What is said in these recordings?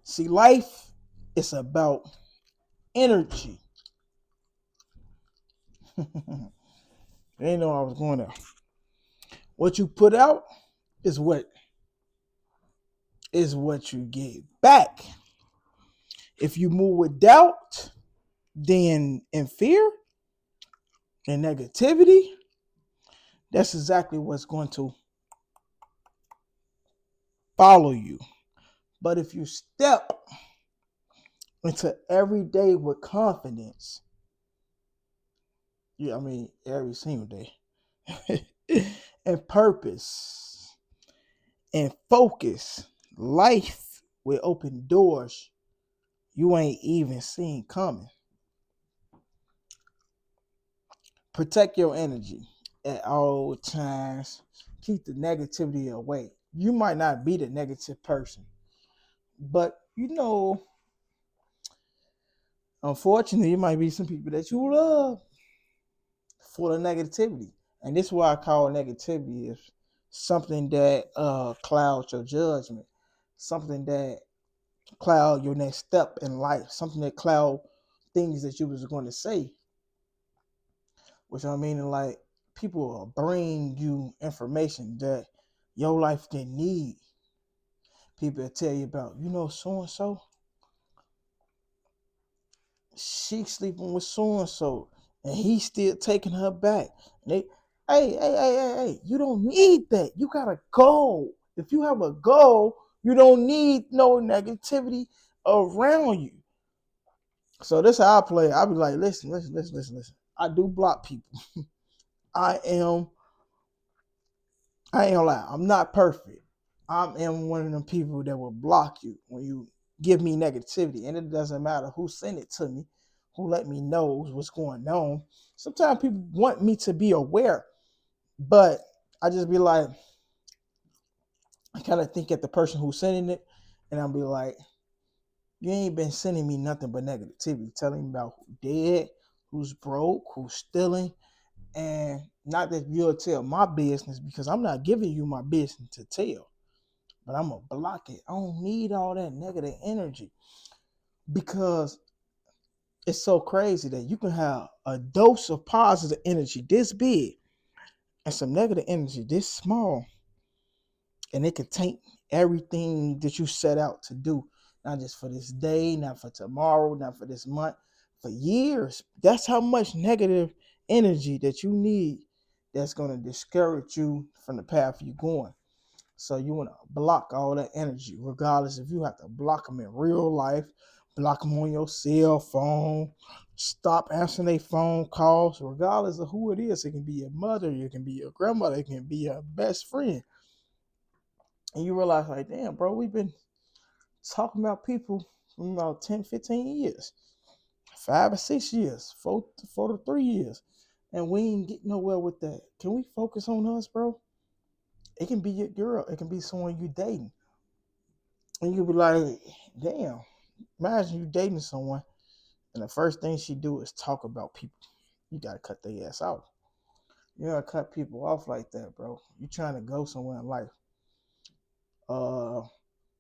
See, life is about energy. I didn't know I was going there. What you put out is what you get back. If you move with doubt, then in fear and negativity, that's exactly what's going to follow you. But if you step into every day with confidence, yeah, I mean every single day, and purpose and focus, life will open doors you ain't even seen coming. Protect your energy at all times. Keep the negativity away. You might not be the negative person, but unfortunately, it might be some people that you love for the negativity. And this is why I call negativity is something that clouds your judgment, something that cloud your next step in life, something that cloud things that you was going to say. Which I mean, like people will bring you information that your life didn't need. People will tell you about, so and so, she sleeping with so and so, and he's still taking her back. And hey, you don't need that. You got a goal. If you have a goal, you don't need no negativity around you. So this is how I play. I'll be like, listen. I do block people. I am I ain't gonna lie, I'm not perfect. I am one of them people that will block you when you give me negativity. And it doesn't matter who sent it to me, who let me know what's going on. Sometimes people want me to be aware, but I just be like, I kind of think at the person who's sending it, and I'll be like, you ain't been sending me nothing but negativity, telling me about who dead, who's broke, who's stealing, and not that you'll tell my business because I'm not giving you my business to tell. But I'm gonna block it. I don't need all that negative energy because it's so crazy that you can have a dose of positive energy this big and some negative energy this small, and it can taint everything that you set out to do, not just for this day, not for tomorrow, not for this month, for years. That's how much negative energy that you need that's going to discourage you from the path you're going. So you want to block all that energy, regardless if you have to block them in real life, block them on your cell phone, stop answering their phone calls, regardless of who it is. It can be your mother, it can be your grandmother, it can be your best friend. And you realize, like, damn, bro, we've been talking about people from about 10, 15 years, 5 or 6 years, four to 3 years, and we ain't getting nowhere with that. Can we focus on us, bro? It can be your girl, it can be someone you dating. And you'll be like, damn, imagine you dating someone and the first thing she do is talk about people. You gotta cut their ass off. You gotta cut people off like that, bro. You trying to go somewhere in life. Uh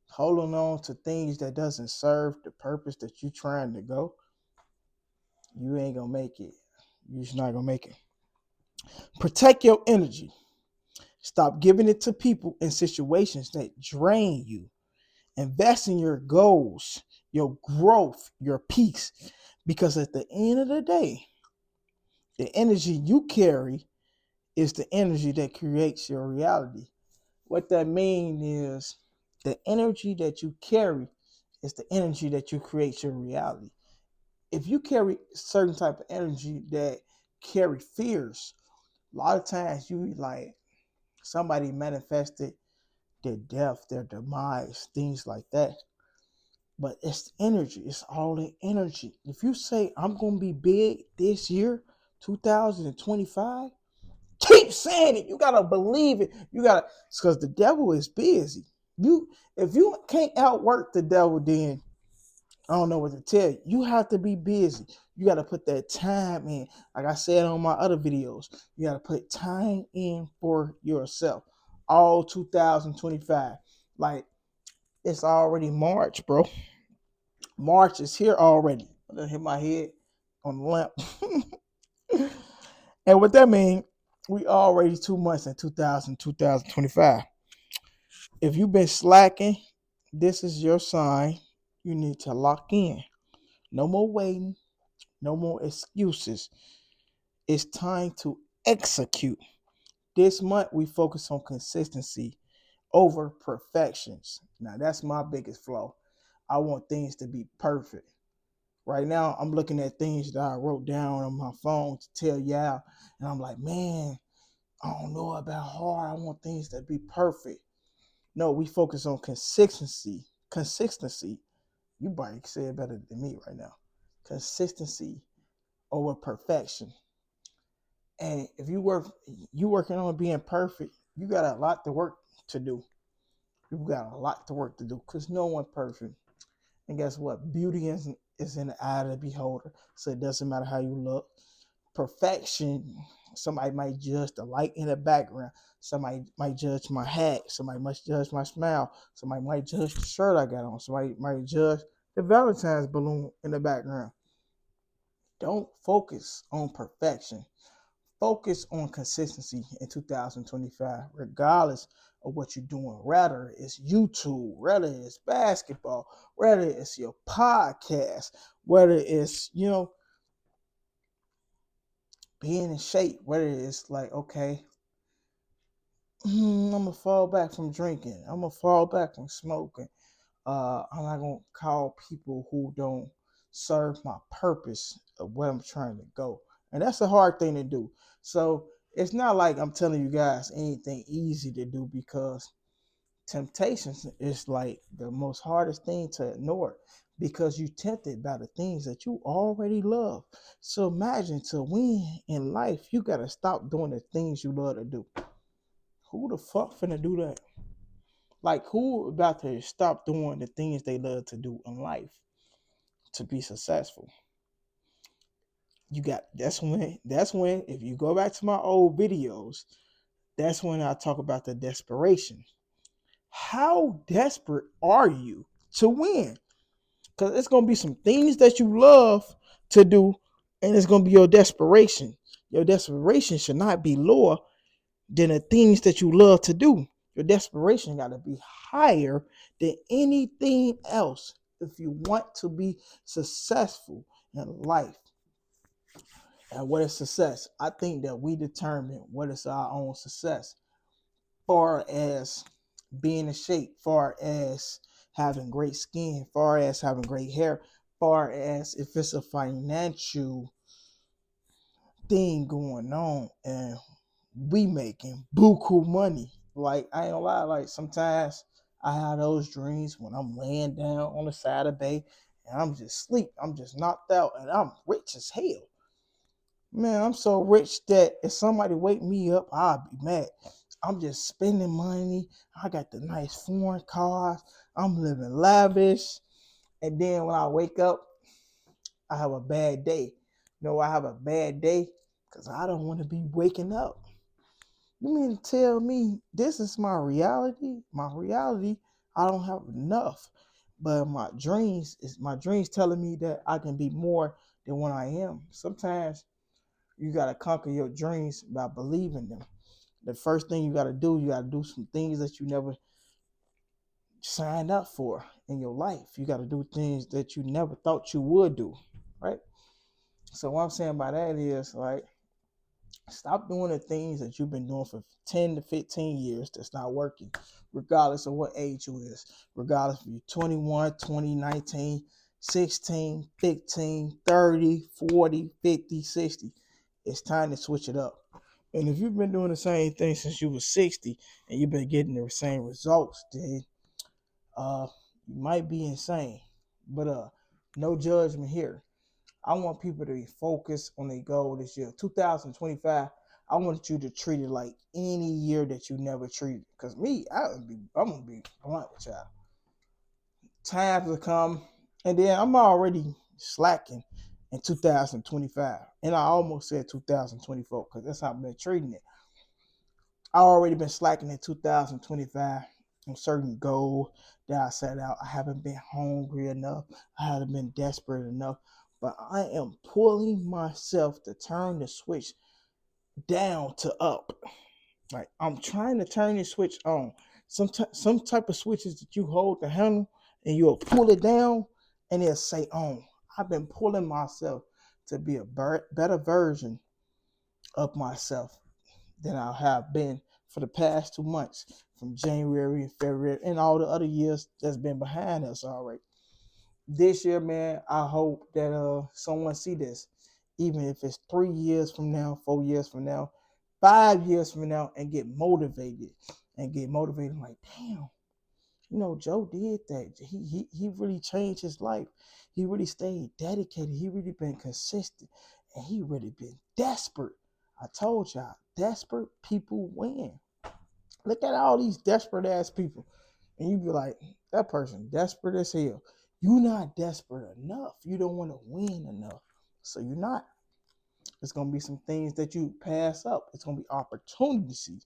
Holding on to things that doesn't serve the purpose that you trying to go, you ain't gonna make it. You're just not gonna make it. Protect your energy. Stop giving it to people in situations that drain you. Invest in your goals, your growth, your peace. Because at the end of the day, the energy you carry is the energy that creates your reality. What that means is the energy that you carry is the energy that you create your reality. If you carry certain type of energy that carry fears, a lot of times you like somebody manifested their death, their demise, things like that. But it's energy. It's all the energy. If you say I'm gonna be big this year, 2025, keep saying it. You gotta believe it. You gotta, because the devil is busy. If you can't outwork the devil, then I don't know what to tell you. You have to be busy. You got to put that time in. Like I said on my other videos, you got to put time in for yourself. All 2025. Like, it's already March, bro. March is here already. I done hit my head on the lamp. And what that means, we already 2 months in 2025. If you've been slacking, this is your sign. You need to lock in. No more waiting, no more excuses. It's time to execute. This month, we focus on consistency over perfections. Now, that's my biggest flaw. I want things to be perfect. Right now, I'm looking at things that I wrote down on my phone to tell y'all, and I'm like, man, I don't know about hard. I want things to be perfect. No, we focus on consistency. Consistency. You probably say it better than me right now. Consistency over perfection. And if you working on being perfect, you got a lot to work to do. You got a lot to work to do because no one perfect. And guess what? Beauty is in the eye of the beholder. So it doesn't matter how you look. Perfection, somebody might judge the light in the background. Somebody might judge my hat. Somebody might judge my smile. Somebody might judge the shirt I got on. Somebody might judge the Valentine's balloon in the background. Don't focus on perfection. Focus on consistency in 2025, regardless of what you're doing. Rather it's YouTube, whether it's basketball, whether it's your podcast, whether it's, being in shape, whether it's like, okay, I'm gonna fall back from drinking, I'm gonna fall back from smoking. I'm not gonna call people who don't serve my purpose of where I'm trying to go. And that's a hard thing to do. So it's not like I'm telling you guys anything easy to do because temptations is like the most hardest thing to ignore because you tempted by the things that you already love. So imagine to win in life, you gotta stop doing the things you love to do. Who the fuck finna do that? Like who about to stop doing the things they love to do in life to be successful? You got that's when if you go back to my old videos, that's when I talk about the desperation. How desperate are you to win? Because it's gonna be some things that you love to do, and it's gonna be your desperation. Your desperation should not be lower than the things that you love to do. Your desperation got to be higher than anything else if you want to be successful in life. And what is success? I think that we determine what is our own success, far as being in shape, far as having great skin, far as having great hair, far as if it's a financial thing going on and we making buku money. Like I ain't gonna lie, like sometimes I have those dreams when I'm laying down on the side of the bay and I'm just asleep. I'm just knocked out and I'm rich as hell. Man, I'm so rich that if somebody wake me up, I'll be mad. I'm just spending money. I got the nice foreign cars. I'm living lavish. And then when I wake up, I have a bad day. I have a bad day because I don't want to be waking up. You mean to tell me this is my reality? My reality, I don't have enough. But my dreams telling me that I can be more than what I am. Sometimes you gotta conquer your dreams by believing them. The first thing you gotta do, you gotta do some things that you never signed up for in your life. You gotta do things that you never thought you would do. Right? So what I'm saying by that is like stop doing the things that you've been doing for 10 to 15 years that's not working, regardless of what age you is. Regardless if you're 21, 20, 19, 16, 15, 30, 40, 50, 60. It's time to switch it up. And if you've been doing the same thing since you were 60 and you've been getting the same results, then you might be insane. But no judgment here. I want people to be focused on their goal this year. 2025, I want you to treat it like any year that you never treated. Because me, I'm going to be blunt with y'all. Times will come, and then I'm already slacking in 2025. And I almost said 2024 because that's how I've been treating it. I already been slacking in 2025. certain goal that I set out. I haven't been hungry enough. I haven't been desperate enough. But I am pulling myself to turn the switch down to up. Like I'm trying to turn the switch on. Some type of switches that you hold the handle and you'll pull it down and it'll say on. I've been pulling myself to be a better version of myself than I have been for the past 2 months, from January and February and all the other years that's been behind us already. This year, man, I hope that someone see this, even if it's 3 years from now, 4 years from now, 5 years from now, and get motivated like, damn, Joe did that. He really changed his life. He really stayed dedicated. He really been consistent, and he really been desperate. I told y'all, desperate people win. Look at all these desperate ass people, and you be like, that person desperate as hell. You not desperate enough. You don't want to win enough, so you're not. It's gonna be some things that you pass up. It's gonna be opportunities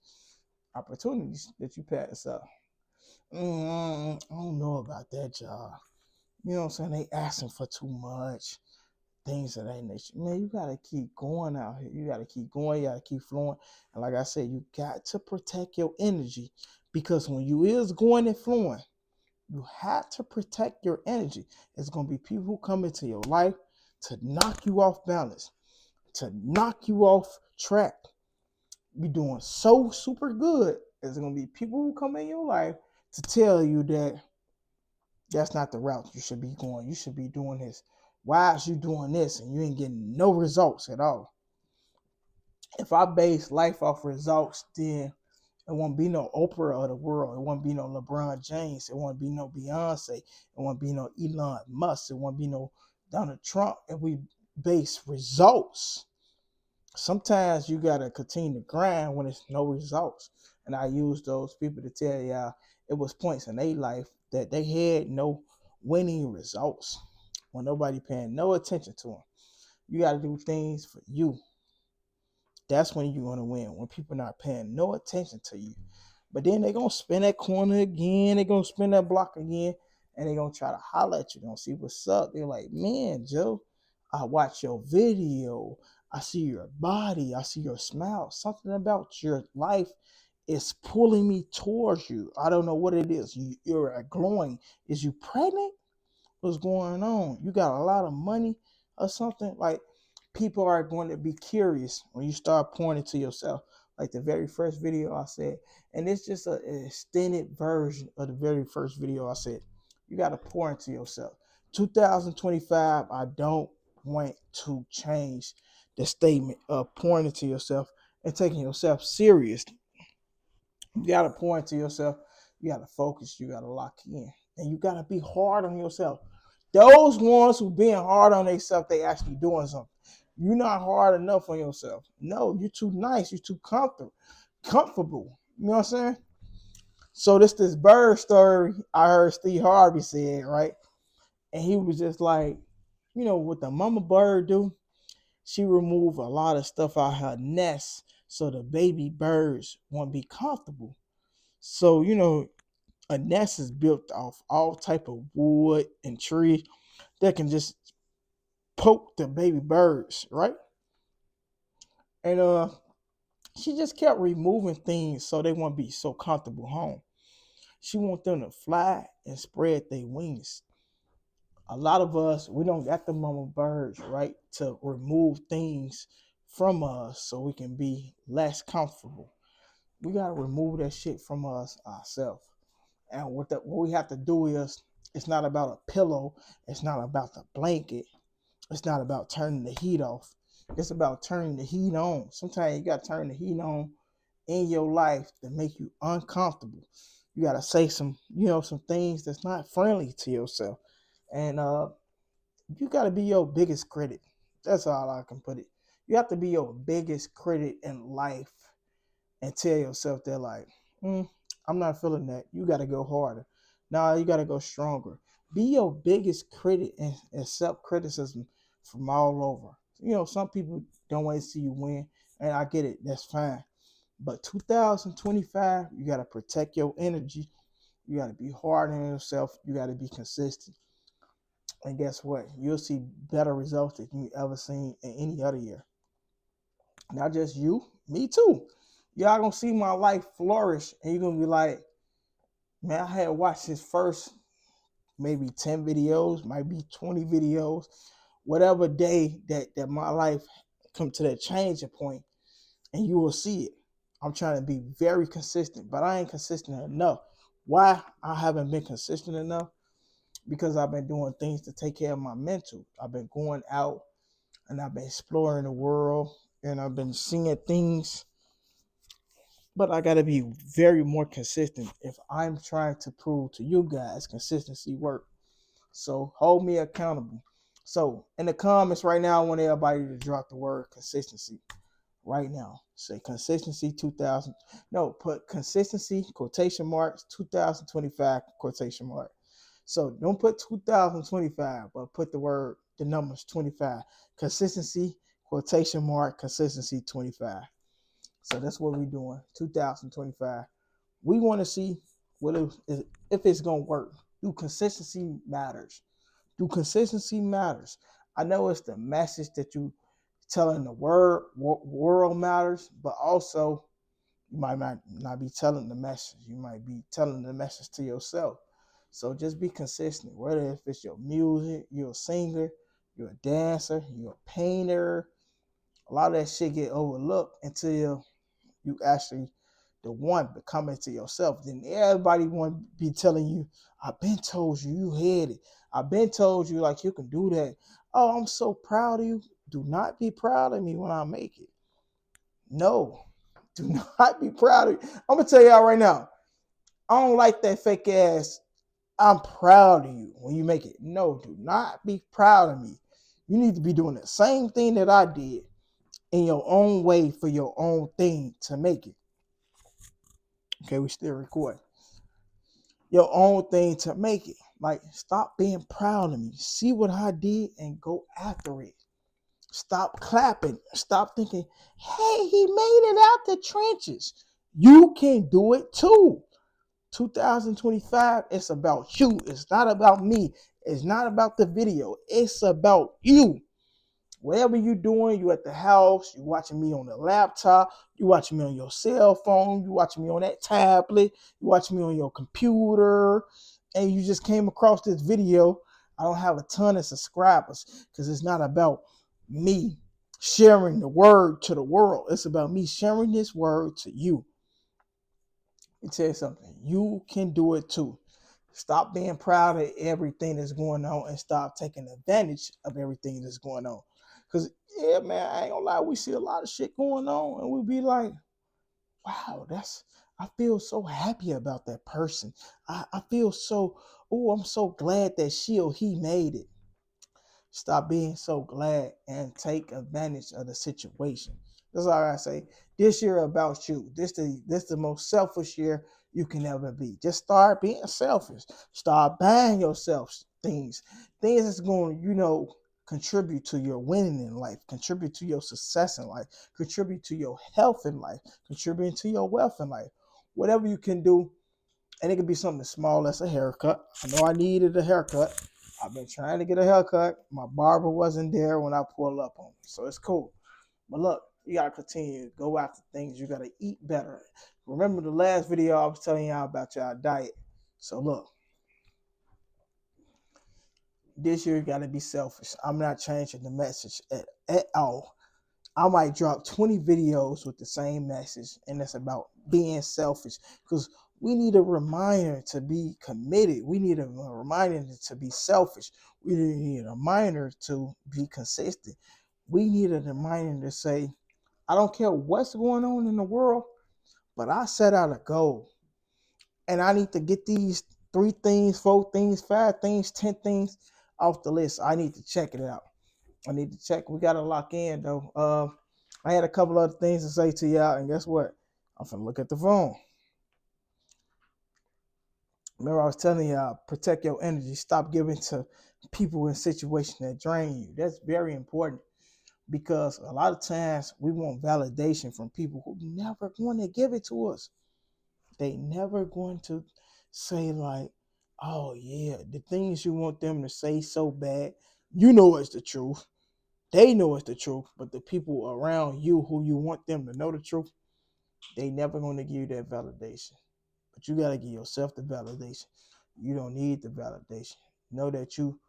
that you pass up. I don't know about that job. You know what I'm saying? They asking for too much. Things of that nature. Man, you gotta keep going out here. You gotta keep going. You gotta keep flowing. And like I said, you got to protect your energy, because when you is going and flowing, you have to protect your energy. It's gonna be people who come into your life to knock you off balance, to knock you off track. Be doing so super good. There's gonna be people who come in your life to tell you that that's not the route you should be going. You should be doing this. Why is you doing this and you ain't getting no results at all? If I base life off results, then it won't be no Oprah of the world. It won't be no Lebron James. It won't be no Beyonce. It won't be no Elon Musk. It won't be no Donald Trump. If we base results, sometimes you gotta continue to grind when it's no results. And I use those people to tell y'all it was points in their life that they had no winning results, when nobody paying no attention to them. You gotta do things for you. That's when you're gonna win. When people not paying no attention to you. But then they're gonna spin that corner again, they're gonna spin that block again, and they're gonna try to holler at you, gonna see what's up. They're like, man, Joe, I watch your video, I see your body, I see your smile. Something about your life is pulling me towards you. I don't know what it is. You're glowing. Is you pregnant? What's going on? You got a lot of money or something? Like, people are going to be curious when you start pointing to yourself. Like the very first video I said, and it's just an extended version of the very first video I said. You got to pour into yourself. 2025, I don't want to change the statement of pouring into yourself and taking yourself serious. You got to pour into yourself. You got to focus. You got to lock in. And you got to be hard on yourself. Those ones who being hard on themselves, they actually doing something. You're not hard enough on yourself. No, you're too nice. You're too comfortable. You know what I'm saying? So this bird story I heard Steve Harvey said, right? And he was just like, what the mama bird do? She remove a lot of stuff out her nest so the baby birds won't be comfortable. So, a nest is built off all type of wood and tree that can just poke the baby birds, right? And she just kept removing things so they won't be so comfortable home. She want them to fly and spread their wings. A lot of us, we don't got the mama birds, right, to remove things from us so we can be less comfortable. We gotta remove that shit from us ourselves. And what we have to do is, it's not about a pillow, it's not about the blanket, it's not about turning the heat off. It's about turning the heat on. Sometimes you gotta turn the heat on in your life that make you uncomfortable. You gotta say some things that's not friendly to yourself. And you gotta be your biggest critic. That's all I can put it. You have to be your biggest critic in life and tell yourself that, like, I'm not feeling that. You got to go harder. Nah, you got to go stronger. Be your biggest critic and self-criticism from all over. Some people don't want to see you win, and I get it. That's fine. But 2025, you got to protect your energy. You got to be hard on yourself. You got to be consistent. And guess what? You'll see better results than you ever seen in any other year. Not just you, me too. Y'all gonna see my life flourish, and you're gonna be like, man, I had watched his first maybe 10 videos, might be 20 videos, whatever day that my life come to that changing point, and you will see it. I'm trying to be very consistent, but I ain't consistent enough. Why I haven't been consistent enough? Because I've been doing things to take care of my mental. I've been going out and I've been exploring the world and I've been seeing things. But I gotta be very more consistent if I'm trying to prove to you guys consistency work. So hold me accountable. So in the comments right now, I want everybody to drop the word consistency right now. Say consistency 2000. No, put consistency quotation marks 2025 quotation mark. So don't put 2025, but put the numbers 25. Consistency quotation mark consistency 25. So that's what we're doing. 2025. We want to see what if it's gonna work. Do consistency matters? Do consistency matters? I know it's the message that you telling the world matters, but also you might not be telling the message. You might be telling the message to yourself. So just be consistent. Whether if it's your music, you're a singer, you're a dancer, you're a painter. A lot of that shit get overlooked until you actually the one becoming to yourself. Then everybody want to be telling you, I've been told you, you had it. I've been told you like you can do that. Oh, I'm so proud of you. Do not be proud of me when I make it. No, do not be proud of you. I'm gonna tell y'all right now. I don't like that fake ass. I'm proud of you when you make it. No, do not be proud of me. You need to be doing the same thing that I did in your own way for your own thing to make it. Okay, we still record. Your own thing to make it. Like, stop being proud of me. See what I did and go after it. Stop clapping. Stop thinking, hey, he made it out the trenches. You can do it too. 2025, it's about you. It's not about me. It's not about the video. It's about you. Whatever you're doing, you at the house, you watching me on the laptop, you watching me on your cell phone, you watching me on that tablet, you watching me on your computer, and you just came across this video. I don't have a ton of subscribers because it's not about me sharing the word to the world. It's about me sharing this word to you. Let me tell you something. You can do it too. Stop being proud of everything that's going on and stop taking advantage of everything that's going on. Because, yeah, man, I ain't gonna lie, we see a lot of shit going on and we be like, wow, I feel so happy about that person. I feel so, I'm so glad that she or he made it. Stop being so glad and take advantage of the situation. That's all I say. This year about you. This the most selfish year you can ever be. Just start being selfish. Start buying yourself things. Things that's going to, contribute to your winning in life, contribute to your success in life, contribute to your health in life, contribute to your wealth in life. Whatever you can do, and it could be something as small as a haircut. I know I needed a haircut. I've been trying to get a haircut. My barber wasn't there when I pulled up on him, so it's cool. But look, you gotta continue to go after things. You gotta eat better. Remember the last video I was telling y'all about y'all diet. So look, this year you gotta be selfish. I'm not changing the message at all. I might drop 20 videos with the same message, and it's about being selfish because we need a reminder to be committed. We need a reminder to be selfish. We need a reminder to be consistent. We need a reminder to say, I don't care what's going on in the world, but I set out a goal and I need to get these 3 things, 4 things, 5 things, 10 things off the list. I need to check it out. I need to check. We got to lock in though. I had a couple other things to say to y'all, and guess what? I'm finna look at the phone. Remember, I was telling y'all, protect your energy. Stop giving to people in situations that drain you. That's very important because a lot of times we want validation from people who never going to give it to us. They never going to say like, oh yeah, the things you want them to say so bad, you know it's the truth. They know it's the truth, but the people around you who you want them to know the truth, they never gonna give you that validation. But you gotta give yourself the validation. You don't need the validation. Know that you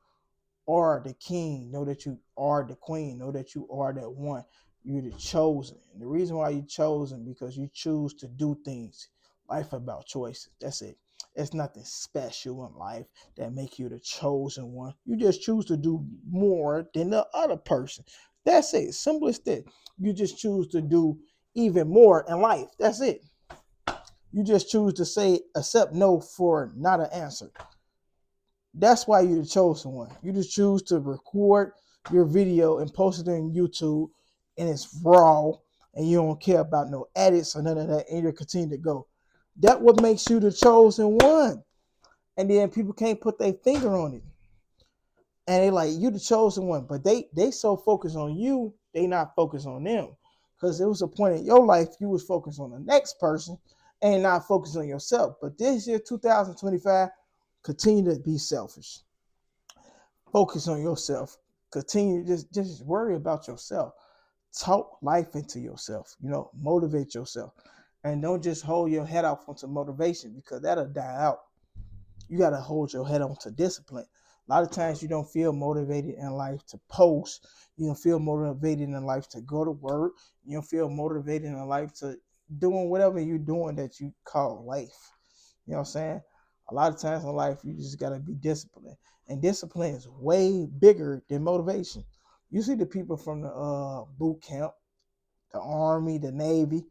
are the king. Know that you are the queen. Know that you are that one. You're the chosen. And the reason why you're chosen because you choose to do things. Life about choices. That's it. There's nothing special in life that make you the chosen one. You just choose to do more than the other person. That's it. Simple as that. You just choose to do even more in life. That's it. You just choose to say accept no for not an answer. That's why you're the chosen one. You just choose to record your video and post it on YouTube, and it's raw, and you don't care about no edits or none of that, and you continue to go. That what makes you the chosen one. And then people can't put their finger on it, and they like you the chosen one, but they so focused on you, they not focused on them, because there was a point in your life you was focused on the next person and not focused on yourself. But this year, 2025, continue to be selfish. Focus on yourself. Continue just worry about yourself. Talk life into yourself. Motivate yourself, and don't just hold your head out onto motivation because that'll die out. You gotta hold your head on to discipline. A lot of times you don't feel motivated in life to post. You don't feel motivated in life to go to work. You don't feel motivated in life to doing whatever you're doing that you call life. You know what I'm saying? A lot of times in life, you just gotta be disciplined, and discipline is way bigger than motivation. You see the people from the boot camp, the army, the navy.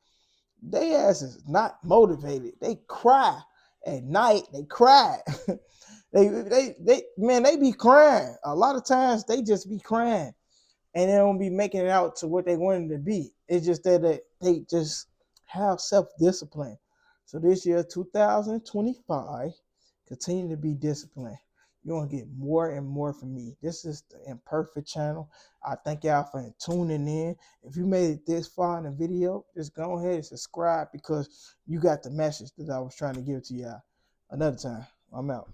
They asses not motivated. They cry at night. They cry. they be crying. A lot of times they just be crying and they don't be making it out to what they wanted to be. It's just that they just have self-discipline. So this year, 2025, continue to be disciplined. You're going to get more and more from me. This is the Imperfect channel. I thank y'all for tuning in. If you made it this far in the video, just go ahead and subscribe because you got the message that I was trying to give to y'all. Another time, I'm out.